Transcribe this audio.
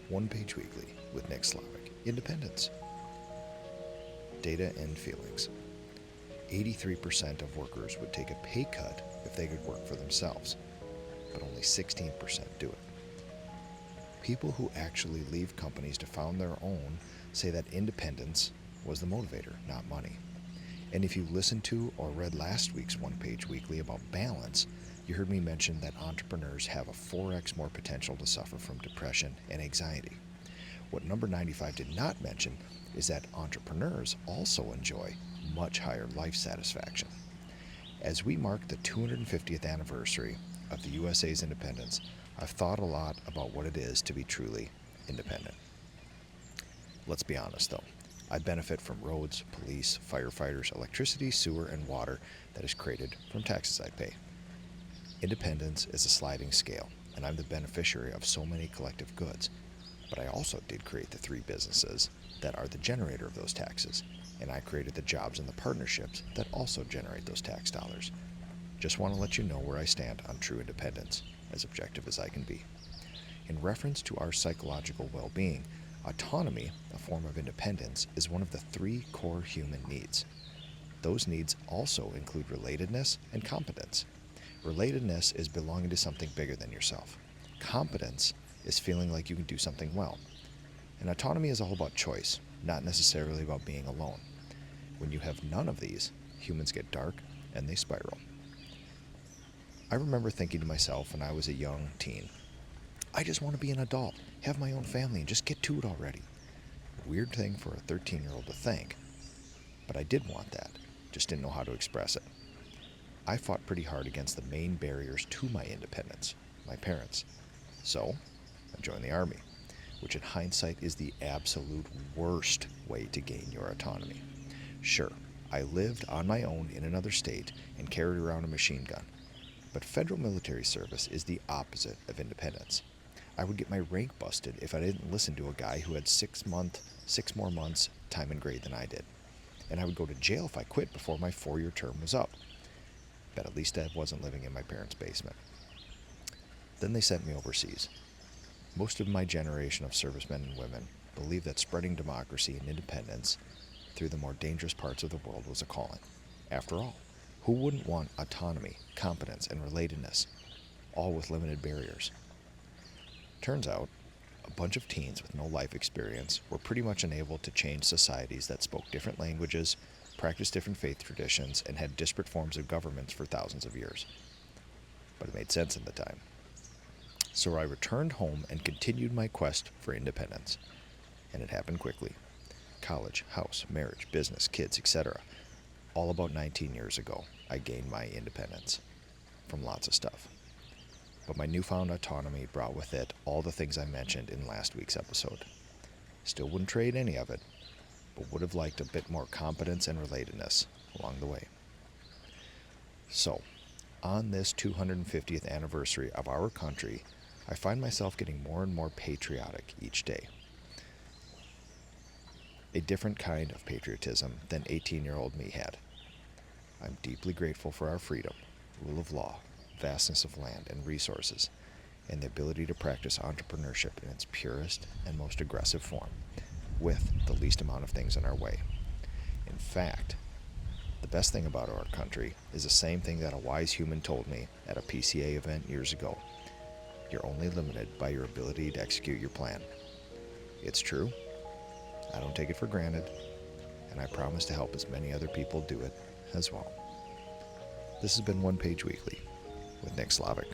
One Page Weekly with Nick Slavik. Independence. Data and feelings. 83% of workers would take a pay cut if they could work for themselves, but only 16% do it. People who actually leave companies to found their own say that independence was the motivator, not money. And if you listened to or read last week's One Page Weekly about balance, you heard me mention that entrepreneurs have a 4x more potential to suffer from depression and anxiety. What number 95 did not mention is that entrepreneurs also enjoy much higher life satisfaction. As we mark the 250th anniversary of the USA's independence, I've thought a lot about what it is to be truly independent. Let's be honest though, I benefit from roads, police, firefighters, electricity, sewer, and water that is created from taxes I pay. Independence is a sliding scale, and I'm the beneficiary of so many collective goods. But I also did create the 3 businesses that are the generator of those taxes, and I created the jobs and the partnerships that also generate those tax dollars. Just want to let you know where I stand on true independence, as objective as I can be. In reference to our psychological well-being, autonomy, a form of independence, is one of the 3 core human needs. Those needs also include relatedness and competence. Relatedness is belonging to something bigger than yourself. Competence is feeling like you can do something well. And autonomy is all about choice, not necessarily about being alone. When you have none of these, humans get dark and they spiral. I remember thinking to myself when I was a young teen, I just want to be an adult, have my own family, and just get to it already. Weird thing for a 13-year-old to think, but I did want that, just didn't know how to express it. I fought pretty hard against the main barriers to my independence, my parents. So, I joined the Army, which in hindsight is the absolute worst way to gain your autonomy. Sure, I lived on my own in another state and carried around a machine gun, but federal military service is the opposite of independence. I would get my rank busted if I didn't listen to a guy who had 6 more months time and grade than I did. And I would go to jail if I quit before my 4-year term was up. But at least I wasn't living in my parents' basement. Then they sent me overseas. Most of my generation of servicemen and women believed that spreading democracy and independence through the more dangerous parts of the world was a calling. After all, who wouldn't want autonomy, competence, and relatedness, all with limited barriers? Turns out, a bunch of teens with no life experience were pretty much unable to change societies that spoke different languages, practiced different faith traditions, and had disparate forms of governments for thousands of years. But it made sense at the time. So I returned home and continued my quest for independence. And it happened quickly. College, house, marriage, business, kids, etc. All about 19 years ago, I gained my independence from lots of stuff. But my newfound autonomy brought with it all the things I mentioned in last week's episode. Still wouldn't trade any of it, but would have liked a bit more competence and relatedness along the way. So, on this 250th anniversary of our country, I find myself getting more and more patriotic each day. A different kind of patriotism than 18-year-old me had. I'm deeply grateful for our freedom, rule of law, vastness of land and resources, and the ability to practice entrepreneurship in its purest and most aggressive form, with the least amount of things in our way. In fact, the best thing about our country is the same thing that a wise human told me at a PCA event years ago. You're only limited by your ability to execute your plan. It's true. I don't take it for granted, and I promise to help as many other people do it as well. This has been One Page Weekly with Nick Slavik.